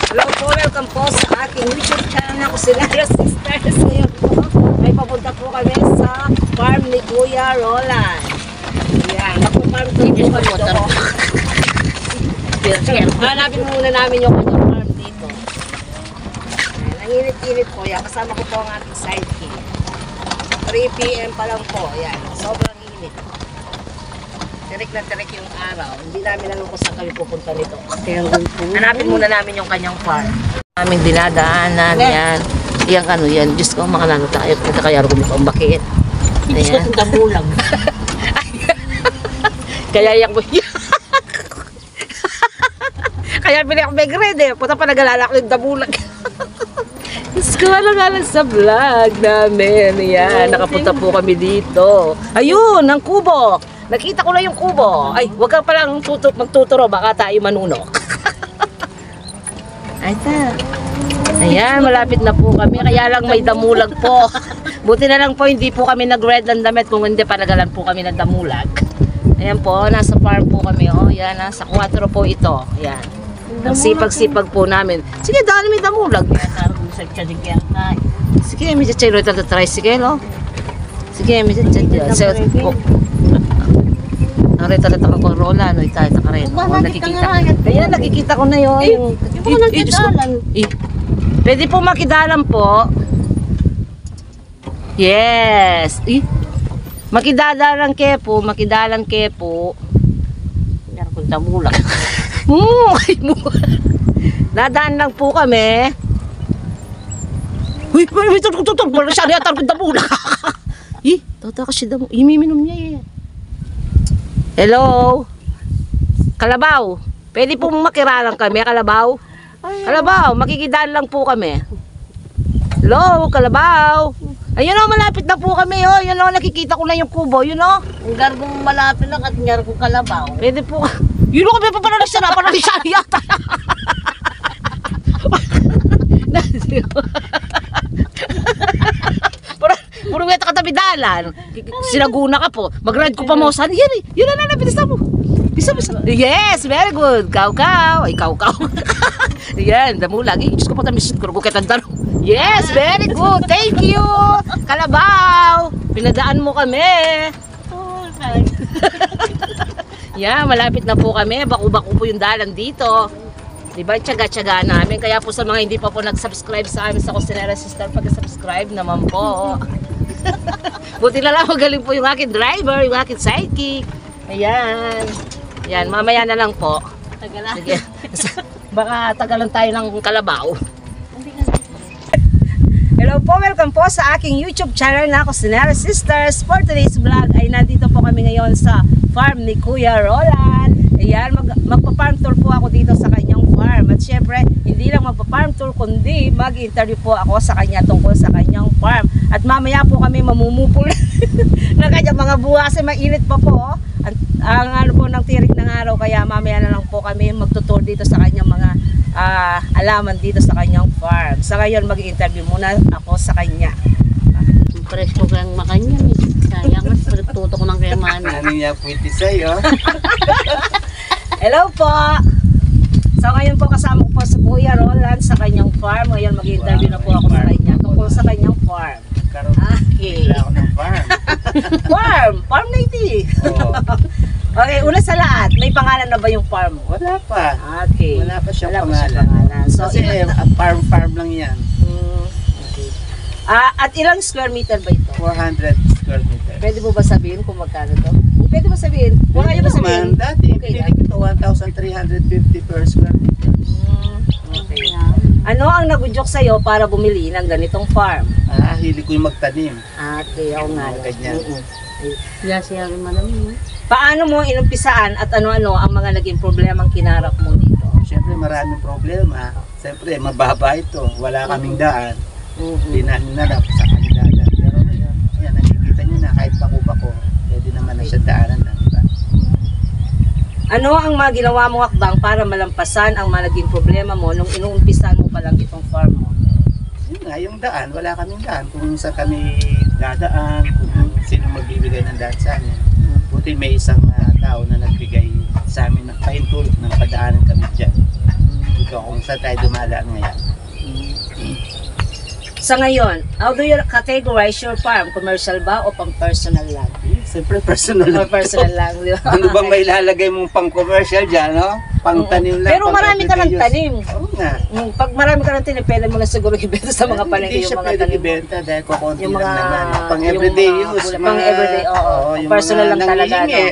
Hello po, welcome po sa aking YouTube channel na Kusinera Sisters. Ngayon po, ay papunta po kami sa farm ni Kuya Roland. Ayan, mag-farm tour po kami doon. Hanapin muna namin yung kanyang farm dito. Ayan, ang init-init po yan. Kasama ko po ang ating sidekick. 3 PM pa lang po. Ayan, sobrang init. Tirik na tirik yung araw. Hindi namin alam kung saan kami pupunta nito. Hanapin muna namin yung kanyang farm. Aming dinadaanan, yan. Yan ano yan. Diyos ko, makanano tayo. Kaya rin kumita ang bakit. Ayan. Damulag. Kaya yan ko. Kaya pili ako may grade eh. Punta pa nag-alala ko yung damulag. Diyos ko, alang-alang sa vlog namin. Ayan, nakapunta po kami dito. Ayun, ang kubo. Nakita ko na yung kubo. Ay, huwag ka palang magtuturo. Baka tayo manunok. Ay, ta. Ayan, malapit na po kami. Kaya lang may damulag po. Buti na lang po, hindi po kami nag-red ng damit. Kung hindi, panagalan po kami ng damulag. Ayan po, nasa farm po kami. Oh. Ayan, nasa 4 po ito. Ayan. Ang sipag-sipag po namin. Sige, dahil may damulag. Sige, may tsayro ito sa tricycle. Oh. Sige, may tsayro. Narita na ako Rola, no, ita ka rin. Nakikita. Kaya nakikita ko na yun. Pwede po makidalan po. Yes. Makidadalan ke po, makidalan ke po. Yan ko damulag. Nadaan lang po kami. Uy, tututog. Wala siya niyatan ko damulag. Tata kasi damulag. Iminom niya eh. Hello? Kalabaw? Pwede po makiralang kami, Kalabaw? Kalabaw, makikidaan lang po kami. Hello, Kalabaw? Ayun o, malapit na po kami o. Yun o, nakikita ko na yung kubo, yun o. Ang gargong malapit lang at gargong Kalabaw. Pwede po. Yun o, kami pa pala na siya na. Parang siya yata. Puro weta katabi dalan. Sinaguna ka po. Mag-ride ko pa mo. Yan eh. Yun na, bilis na mo. Bisa. Yes, very good. Kaw-kaw. Ay, kaw-kaw. Yan, damulag. Diyos ko po tamis. Kurgo kita daro. Yes, very good. Thank you. Kalabaw. Pinadaan mo kami. Yan, malapit na po kami. Baku-baku po yung dalan dito. Diba, tiyaga-tiyaga namin. Kaya po sa mga hindi pa po nag-subscribe sa amin sa Kusinera Sister, pag-subscribe naman po. Buti na lang magaling po yung aking driver, yung aking sidekick. Ayan. Yan, mamaya na lang po. Tagalan. Sige. Baka tagalan tayo ng Kalabaw. Hello po, welcome po sa aking YouTube channel na Kusinera Sisters. For today's vlog ay nandito po kami ngayon sa farm ni Kuya Roland. Ayan, magpa-farm tour po ako dito sa kanyang farm. At syempre, hindi lang magpa-farm tour, kundi mag-interview po ako sa kanya tungkol sa kanyang farm. At mamaya po kami mamumupul ng kanyang mga buwas. Mainit pa po. Ang ano po ng tirik ng araw, kaya mamaya na lang po kami magtutur dito sa kanyang mga alaman dito sa kanyang farm. Sa ngayon, mag-interview muna ako sa kanya. Press ko kayang makanya. Sayang, mas tuto ko ng kayamanin. Ano niya pwede sa'yo? Hello po! So ngayon po kasama ko po sa Kuya Roland sa kanyang farm. Ngayon mag-interview na po ako sa kanya tungkol sa kanyang farm. Okay. Bigla ako ng farm. Farm native. Oo. Okay, una sa lahat, may pangalan na ba yung farm mo? Wala pa. Okay. Wala pa siyang Wala pa pangalan. pangalan. So, Kasi farm lang yan. Okay. At ilang square meter ba ito? 400 square meter. Pwede mo ba sabihin kung magkano to? Pwede mo sabihin? Kung ayaw mo sabihin? Dati, Okay pinili ko 1,350 per square meter. Okay. Ano ang nagudyok sa'yo para bumili ng ganitong farm? Hili ko yung magtanim. Okay, ako nga. Ganyan. Yan siya rin manami. Paano mo inumpisaan at ano-ano ang mga naging problemang kinarap mo dito? Siyempre maraming problema. Siyempre mababa ito. Wala kaming daan. Hindi namin narap sa kanila. Pero ngayon, ayan, nakikita nyo na kahit bako-bako, pwede naman na siya daanan na. Diba? Ano ang mga ginawa mong akbang para malampasan ang mga naging problema mo nung inuumpisan mo pa lang itong farm mo? Yun nga, yung daan, wala kaming daan. Kung saan kami dadaan, kung sino magbibigay ng daan sa amin. Buti may isang tao na nagbigay sa amin ng pahintulot ng padaanan kami dyan. ko kung saan tayo dumadaan ngayon. Sa ngayon, how do you categorize your farm? Commercial ba o pang personal lang? Siyempre personal O lang. personal lang, di ba? Ano bang may lalagay mong pang commercial dyan, no? Pang tanim lang. Pero pang marami ka ng everyday use. tanim. Oo nga. Pag marami ka ng tanim, pwede mo na siguro ibenta sa mga palengke Hindi yung siya mga pwede tanim. ibenta dahil kukunti Yung lang mga naman. Pang yung everyday mga use. gulay, pang everyday, oo. yung Personal mga lang talaga. No? nangihingi.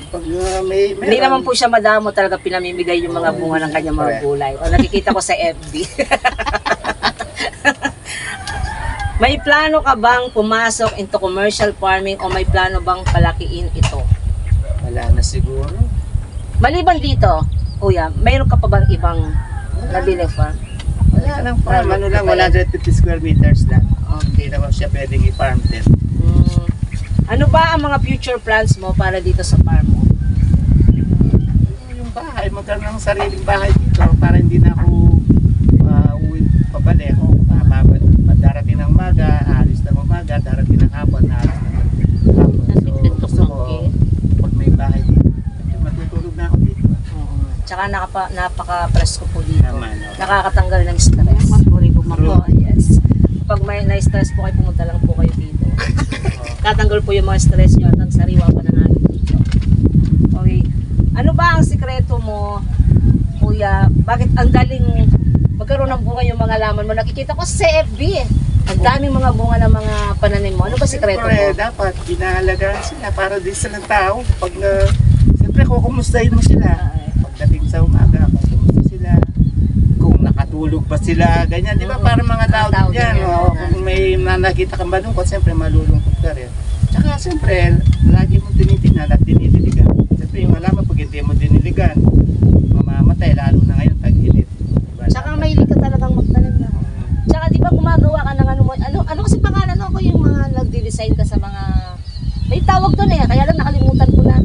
Pag may Hindi naman po siya madamo talaga pinamimigay yung mga bunga ng kanyang mga Correct. gulay. O nakikita ko sa FB. May plano ka bang pumasok into commercial farming o may plano bang palakiin ito? Wala na siguro. Maliban dito, kuya, mayroon ka pa bang ibang nabili farm? Wala lang farm. Ano lang, 150 square meters lang. Hindi naman siya pwedeng i-farm din. Ano ba ang mga future plans mo para dito sa farm mo? Yung bahay, magkaroon ng sariling bahay dito para hindi na ako uwi pabalik. Darating ng umaga, alis ng umaga, darating ng hapon, alis ng hapon. So, gusto ko, pag may bahay dito, matutulog na ako dito. Tsaka napaka-presko po dito. Naman, no? Nakakatanggal ng stress. True. Yes. Kapag may na-stress po kayo, pumunta lang po kayo dito. Tatanggal po yung mga stress nyo at ang sariwa pa ng hangin dito. Okay. Ano ba ang sikreto mo, kuya? Bakit ang galing magkaroon ng bunga yung mga laman mo? Nakikita ko sa FB eh. Ang daming mga bunga ng mga pananim mo. Ano ba sikreto mo? Siyempre, dapat ginahalagaan sila para din silang tao. Pag, siyempre, kukumustahin mo sila. Pagdating sa umaga, kumusta sila. Kung nakatulog ba sila, ganyan. Di ba? Para mga tao din yan. Kung may nakita kang malungkot, siyempre malulungkot ka rin. Tsaka, siyempre, lagi mo tinitingnan at dinidiligan. Siyempre, yung alaman, pag hindi mo diniligan, mamamatay, lalo na ngayon, tag-init. Diba? Tsaka mahilig ka talagang magtanim na. Tsaka di ba gumagawa ka ng ano mo, ano kasi pangalan ako yung mga nagdi-design ka sa mga, may tawag doon eh, kaya lang nakalimutan ko na.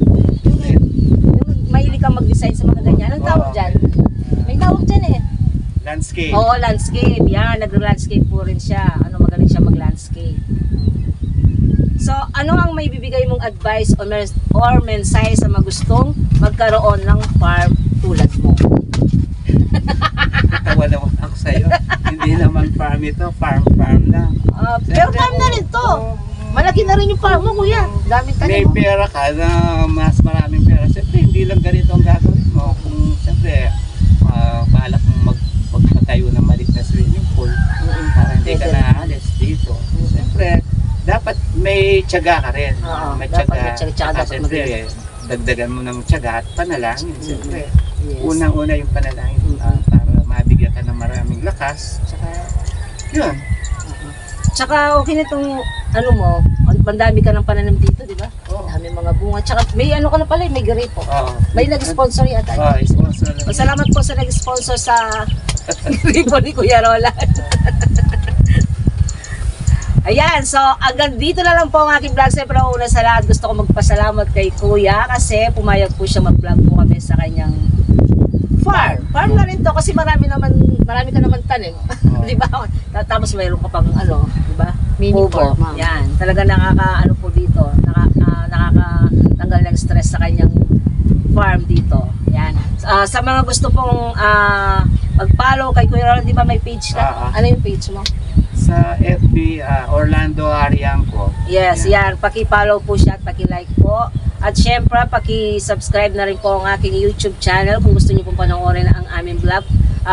Yung mahilig ka mag-design sa mga ganyan. Anong tawag dyan? May tawag dyan eh. Landscape. Oo, landscape. Yan, nag-landscape po rin siya. Magaling siya mag-landscape. So, ano ang may bibigay mong advice or mensahe sa magustong magkaroon ng farm tulad mo? Natawa naman ako sa'yo. Hindi naman farm ito, farm lang. Pero farm na rin to. Malaki na rin yung farm mo, kuya. Daming May tanim mo. pera ka na mas maraming pera. Siyempre, hindi lang ganito ang gagawin mo. Kung siyempre, balak mong magpatayo ng maliit na swimming pool para hindi ka naalis dito. Siyempre, dapat may tiyaga ka rin. Oo, May dapat tiyaga. may tiyaga, tsaka dapat Siyempre, dagdagan mo ng tiyaga at panalangin. Siyempre, Yes. unang-una yung panalangin para mabigyan ka ng maraming lakas. Tsaka, yun. Tsaka okay na itong ano mo, pandami ka ng pananim dito, di ba? Oo. Dami mga bunga. Tsaka may ano ka na pala, may gripo. Oo. May nag-sponsor yata. Sponsor lang. Salamat po sa nag-sponsor sa gripo ni Kuya Roland. Ayan, so hanggang dito na lang po ang aking vlog. Siyempre una sa lahat, gusto ko magpasalamat kay Kuya kasi pumayag po siya mag-vlog po kami sa kanyang farm. Farm na rin to kasi marami ka naman tanim. Di ba? Tapos mayroon ka pang ano, di ba? Mini Kubo. farm. Yan, talaga nakaka-ano po dito, nakakatanggal ng stress sa kanyang farm dito. Yan. Sa mga gusto pong mag-follow kay Kuya Roland, di ba may page ka? Ano yung page mo? Sa FB, Orlando Ariangco. Yes, yan. Paki-follow po siya at paki-like po. At syempre, paki-subscribe na rin po ang aking YouTube channel kung gusto niyo pong panoorin ang aming vlog.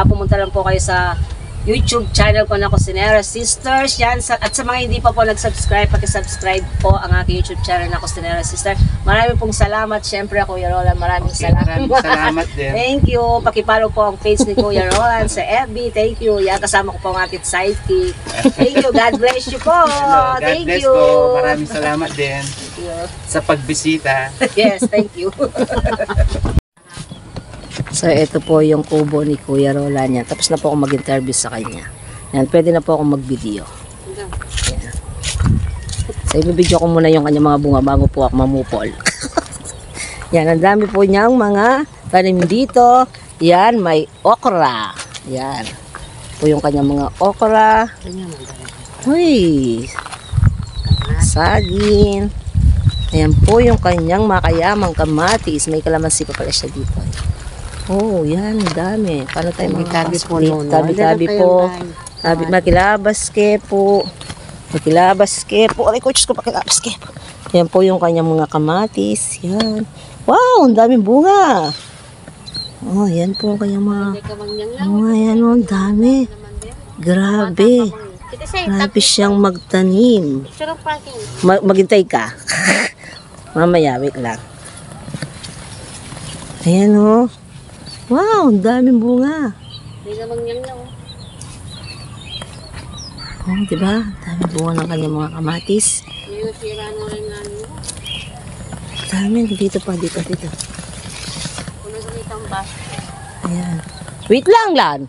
Pumunta lang po kayo sa YouTube channel ko na Cosinera Sisters. Yan. At sa mga hindi pa po nag-subscribe, paki-subscribe po ang aking YouTube channel na Cosinera Sisters. Maraming pong salamat. Syempre, Kuya Roland, maraming salamat. Maraming salamat din. Thank you. Paki-follow po ang page ni Kuya Roland sa FB. Thank you. Yan, kasama ko po ang aking sidekick. Thank you. God bless you po. Hello, God Thank bless you. po. Maraming salamat din Thank you. sa pagbisita. Yes, thank you. So, ito po yung kubo ni Kuya Roland niya. Tapos na po ako mag-interview sa kanya. Yan, pwede na po ako mag-video. Yan. So, ibibidyo ko muna yung kanyang mga bunga bago po ako mamupol. Yan, ang dami po niyang mga tanim dito. Yan, may okra. Yan. Po yung kanyang mga okra. Uy. Saging. Ayan po yung kanyang makayamang kamatis. May kalamansi pa pala siya dito. Oh, yan, dami. Paano tayo Tabi po makakasli? noon. Tabi-tabi po. Tabi, makilabas ke po. Makilabas ke po. Aray ko, Diyos ko, makilabas ke po. Yan po yung kanyang mga kamatis. Yan. Wow, ang daming bunga. Oh, yan po ang kanyang mga... Oh, yan oh, ang dami. Grabe. Grabe siyang magtanim. Maghintay ka. Mamaya, wait lang. Ayan oh. Wow, ang daming bunga. Oh, diba? Ang daming bunga ng kanyang mga kamatis. Dami, dito pa, dito. Ayan. Wait lang, Lan.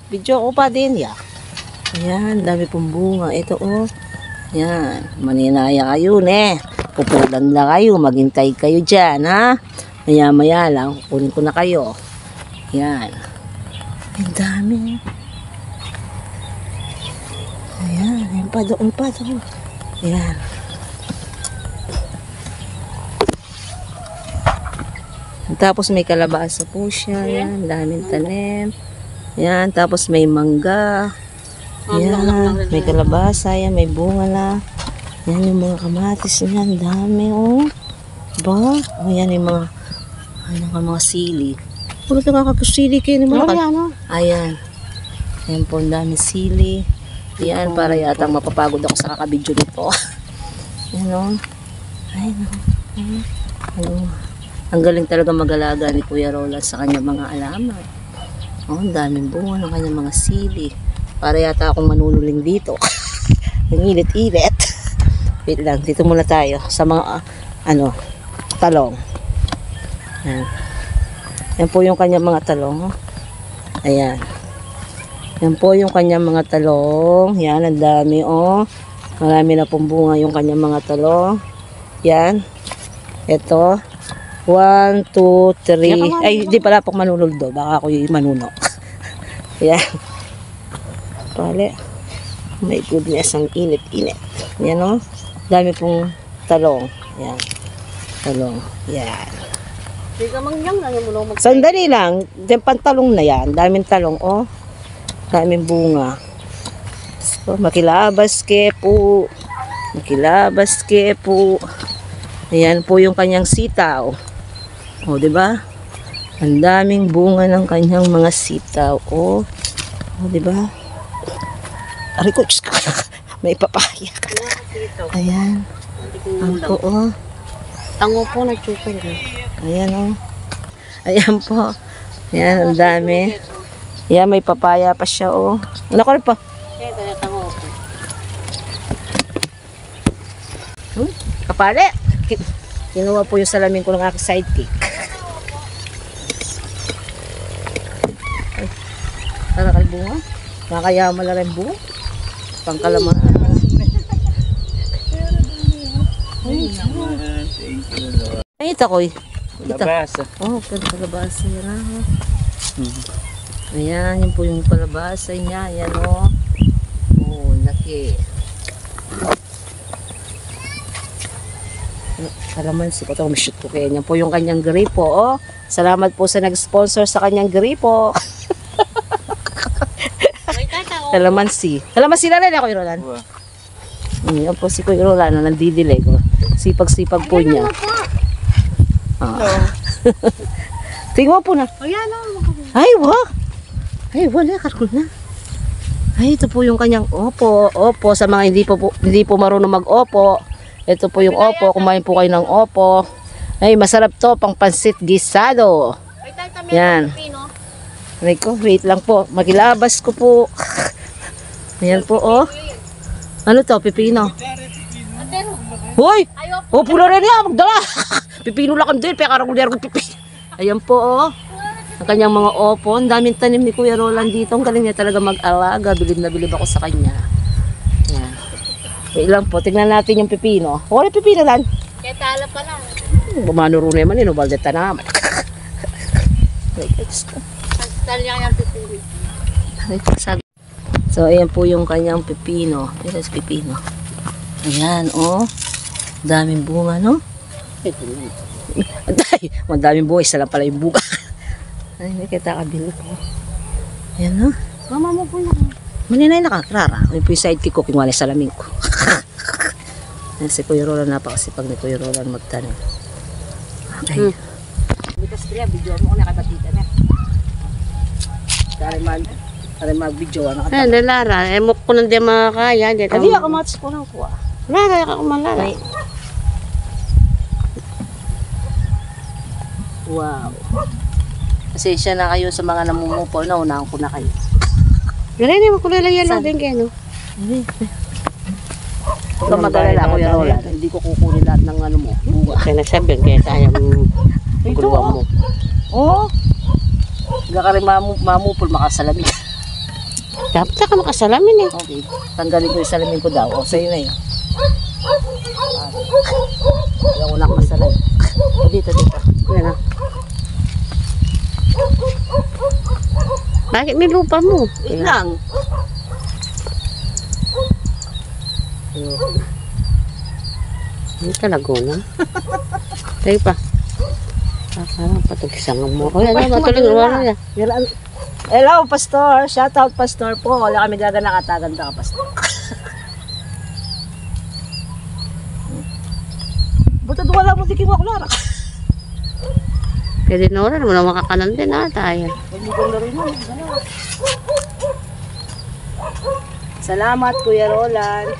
Video ko pa din, ya. Ayan, dami pong bunga. Ito, oh. Ayan, maninaya kayo, ne. Pupulan na kayo, maghintay kayo dyan, ha. Maya-maya lang, kukunin ko na kayo. Ayan. Ang dami. Ayan, ayan pa, doon pa, doon. Ayan. Tapos may kalabasa po siya. Yan, daming tanim. Yan, tapos may mangga. Yan, may kalabasa. Yan, may bunga na. Yan yung mga kamatis niya. Ang dami, oh. Ba? O, yan yung mga, ano ka, mga sili. Puro ito kakapusili kayo ng mga ayan. Yan po, ang daming sili. Yan, para yata mapapagod ako sa kakabidyo nito. Yan, oh. Ayan, oh. Ano, ang galing talaga mag-alaga ni Kuya Roland sa kanyang mga alaman. Oh, ang daming bunga ng kanyang mga sili. Para yata akong manunuling dito. Ang init-init. Wait lang, dito muna tayo sa mga talong. Yan. Yan po yung kanyang mga talong. Ayan. Yan po yung kanyang mga talong. Yan, ang dami, oh. Marami na pong bunga yung kanyang mga talong. Yan. Ito. 1, 2, 3. Ay, di pala pong manunuldo. Baka ako yung manuno. Yan. Pali. My goodness, ang init-init. Yan, o. Dami pong talong. Yan. Talong. Yan. Sandali lang. Yung pantalong na yan. Daming talong, o. Daming bunga. So, makilabas ke po. Makilabas ke po. Ayan po yung kanyang sitaw. O, diba? Ang daming bunga ng kanyang mga sitaw. O, diba? Aray ko, may papaya. Ayan. Ang po, o. Tango po na chukol. Ayan, o. Ayan po. Ayan, ang dami. Ayan, may papaya pa siya, o. Ano ko rin pa? Tango po. Kapali. Kinuha po yung salamin ko ng aking sidekick. Ay, tarakal bunga. Nakakayama na rin bunga. Pangkalaman. Ay, ito ko eh. Labasa. Oh, palabasa yan ah. Ayan, yun po yung palabasa niya. Ayan o. Oh, laki. Kalamansi ko ito, shoot ko kaya niyan po yung kanyang gripo, oh. Salamat po sa nag-sponsor sa kanyang gripo. Kalamansi. Kalamansi na rin ako, Kuya Roland. Yan po si Kuya Roland na nandidilig. Oh. Sipag-sipag po niya. Tingnan po na. Ay, wah. Ay, wala, karkul na. Ay, ito po yung kanyang opo. Opo, sa mga hindi po marunong mag-opo. Ito po yung opo, kumain po kayo ng opo. Ay, masarap to, pang pansit gisado. Yan. Wait lang po, makilabas ko po. Ayan po, oh. Ano to, pipino? Hoy! Oh, pula rin yan, magdala. Pipino lang din, pero karang ko pipino. Ayan po, oh. Ang kanyang mga opo. Ang daming tanim ni Kuya Roland dito. Ang galing niya talaga mag-alaga. Bilib na bilib ako sa kanya. Ayan. Wait lang po, tingnan natin yung pipino. Wala pipino lan. Kaya tala pa lang. Bumanuro naman yun, baldeta naman. Talya yung pipili. So, ayan po yung kanyang pipino. Ito is pipino. Ayan, oh. Daming bunga, no? Ang daming bunga. Isa lang pala yung bunga. Ay, hindi kita kabila ko. Ayan no. Mama mo po lang. Maninay na ka, Clara. Ano po yung sidekick ko, kung wala salamin ko. Yan, si Kuya Roland, napakasipag ni Kuya Roland magtanim. Okay. Bitas kaya, video mo ko na kabatita na. Kaya mag-video, ano ka? Eh, Lara, emok ko nang di makakaya. Hindi ako matas ko lang kuha. Lara, ako malara. Wow. Pasensya na kayo sa mga namumupo na, unahan ko na kayo. Ganun yung makulala yan lang din kayo, no? Huwag kang mag-alala, Kuya Roland. Hindi ko kukunin lahat ng ano mo. Bunga. Kaya nagsabihan kaya tayo maguluan mo. Oo. Hindi ka rin mamupol, makasalamin. Dapat na ka makasalamin eh. Okay. Tanggalin ko yung salamin ko daw. O, sa'yo na yun. Ayaw ko na masalamin. O, dito. Yan na. Bakit may lupa mo? Wait lang. Hindi ka Laguna. Tayo pa. Parang patagisang mo. O yan na, matuloy. Wala yan. Hello, Pastor. Shout out, Pastor po. Wala kami gagana kataganda ka, Pastor. Buto wala mo tikim ako, Lara. Pwede na naman na makakanan din ha, tayo. Salamat, Kuya Roland.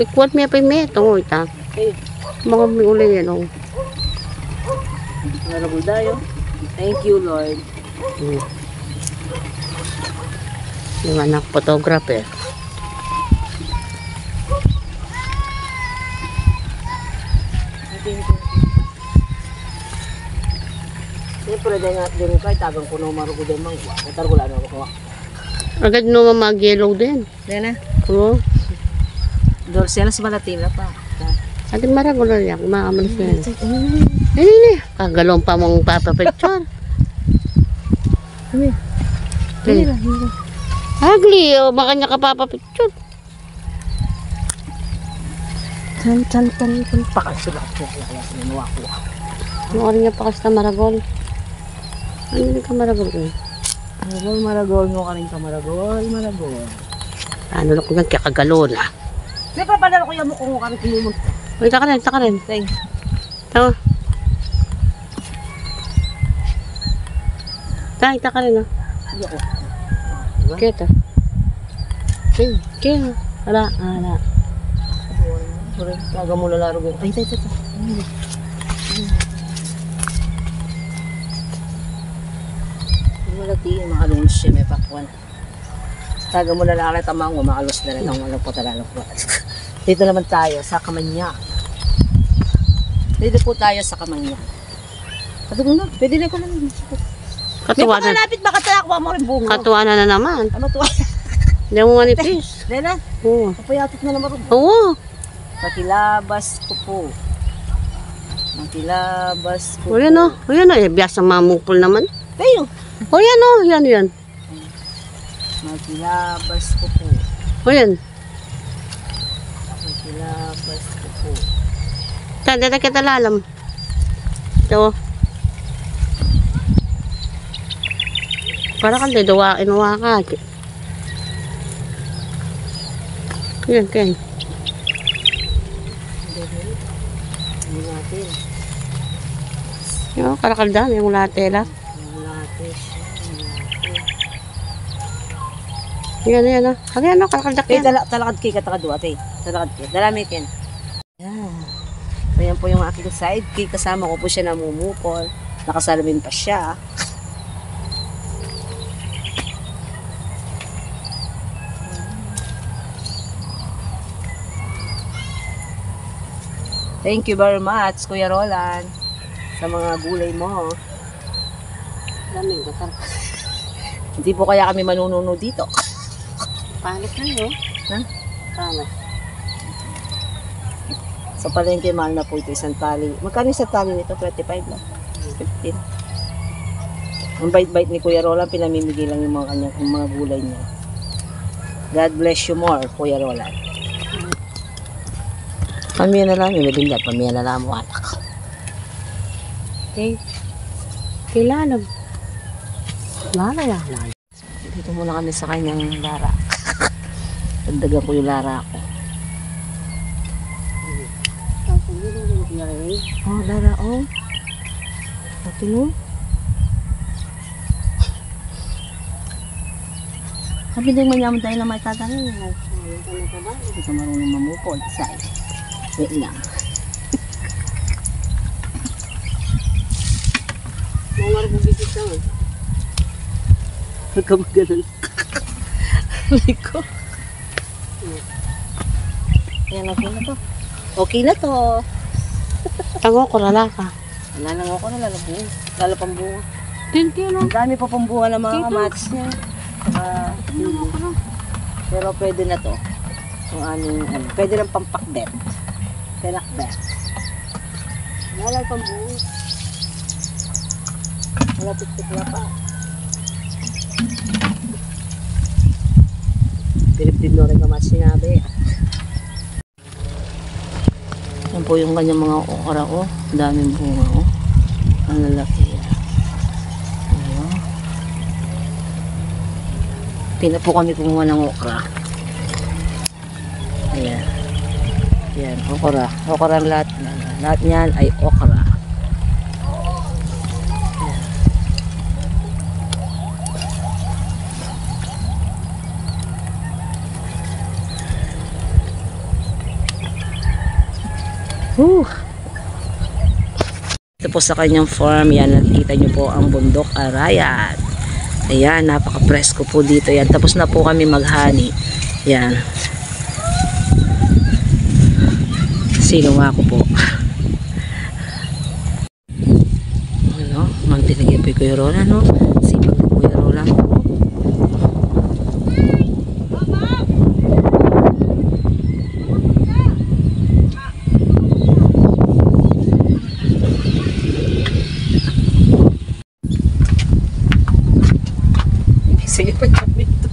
Likwat may pa yung metong, ita. Okay. Mga may ulay yan, oh. Narabol tayo. Thank you, Lord. Yung anak photographer. Siyempre, din kayo, tagang ko na marugo din mangwa. Natargula na ako. Agad naman mag-yellow din. Yan na. Oo. Dorsena si Malatila pa. Atin maragulo yan. Kumakaman siya. Hindi. Kagalong pa mong papapicture. Hindi. Ugly. O, baka niya ka papapicture. Tan. Pakasulat ko. Kaya sinuwa ko. Ano ka rin niya pa kasi na maragol. Ano hindi ka maragol eh? Maragol mo ka rin ka. Maragol. Ano na ko yan kaya kagalon ah. May papadala ko yung mukha ko kami kinumot. Uy, taka rin. Thanks. Tawa. Taka rin ah. Hindi ako. Kaya. Kaya. Ala. Taga mo lalaro ko. Ay, tay. Malati, makalungs siya, may pakwan. Taga mo lalaro, tamang mo, makalos na rin ang walang patalalong po. Dito naman tayo, sa Kamanya. Dito po tayo sa Kamanya. Patuloy na, pwede na ko lang. May Katuwanan. pakalapit, baka tayo mo rin bunga. Katuwanan na naman. Ano to? Hindi mo manipis. Lena, Oo. kapayatot na naman rin. Oo. Makilabas ko po. O yan o. Eh. Biyasa mamupol naman. Tayo. O yan o. Yan. Makilabas ko po. O yan. Makilabas ko po. Tanda kita lalam. Ito. Para kang dawain ka. Yan. Hindi natin. Yung karakaldan, yung latela. Yan o. Kaya karakaldak Kaya yan. talakad kay katakadwa, ate. Talakad kay. Dalami ken. Yan. So yan po yung aking sidekick. Kasama ko po siya namumukol. Nakasalamin pa siya. Thank you very much, Kuya Roland, sa mga gulay mo. Daming gatar. Hindi po kaya kami manununo dito. Paano kayo? Ha? Paano? Sa palengke, mahal na po ito isang tali. Magkano isang tali nito? 25 lang. 15. Ang bait-bait ni Kuya Roland, pinamimigay lang yung mga gulay niya. God bless you more, Kuya Roland. Pamiya na lang, yung labinda, pamiya na lang mo anak. Okay. Kailangan. Lala. Dito muna kami sa kanyang lara. Dagdagan ko yung lara ko. Oh, lara, oh. Pati mo. Sabi din manyaman tayo na may tatanong. Hindi ka marunong mamupod. Say. Wait lang. Mga bubigit naman. Huwag ka maganon. Aray ko. Ayan, okay na to. Okay na to. Tango ko lalaka. Nalangaw ko na lalabunga. Lalapambunga. Tinti no. Ang dami pa pambunga ng mga kamatis niya. Pero pwede na to. Yung aming, pwede lang pampakbet. Pinakbet. Wala pambunga. Wala tiktik na pa. Pilip-pilip na rin kamatis sinabi. Yan po yung kanyang mga okra, oh. Ang daming bunga, oh. Ang lalaki yan. Ayan. Tina po kami kumuha ng okra. Ayan. Ayan, okra. Okra ang lahat. Lahat niyan ay okra. Ito po sa kanyang farm, yan, nakikita nyo po ang bundok Arayat. Ayan, napaka-presko po dito yan. Tapos na po kami maghani. Yan. Sino nga ako po. Ano, magtinigay po yung Kuya Roland, no? Sipag ng Kuya Roland po. Sige pa kami ito.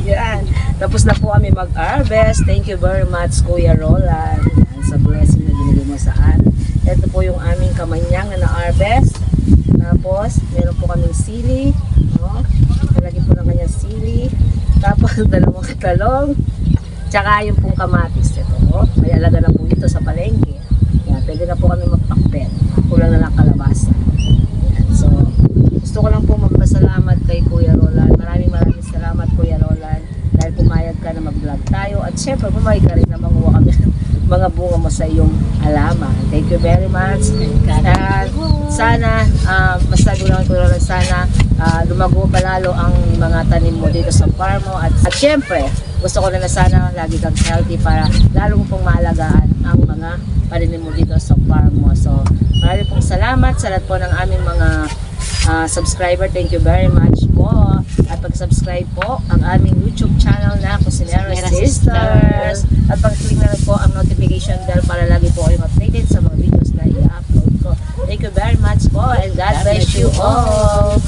Yan. Tapos na po kami mag-harvest. Thank you very much, Kuya Roland. Yan, sa blessing na binigay mo sa amin. Ito po yung aming kamanyang na na-harvest. Tapos, meron po kaming sili. No? Nalagyan po ng kanyang sili. Tapos, dalawang talong. Tsaka yung pong kamatis. Ito po. May alaga na po ito sa palengke. Yan, pwede na po kami magpakpet. Kulang na lang kalabasa. Yan. So, gusto ko lang po magpasalamat kay Kuya Roland. Maraming salamat, Kuya Roland, dahil pumayag ka na mag-vlog tayo. At syempre, pumayag ka rin na manguha kami mga bunga mo sa iyong halaman. Thank you very much. At sana, mas nagulang Kuya Roland, sana lumago palalo ang mga tanim mo dito sa farm mo. At syempre, gusto ko na sana lagi kang healthy para lalo mo pong maalagaan ang mga paninim mo dito sa farm mo. So, maraming pong salamat sa lahat po ng aming mga subscriber. Thank you very much po. At pag-subscribe po ang aming YouTube channel na Cocinera Sisters. At pag-click na rin po ang notification bell para lagi po kayong updated sa mga videos na i-upload ko. Thank you very much po and God bless you all.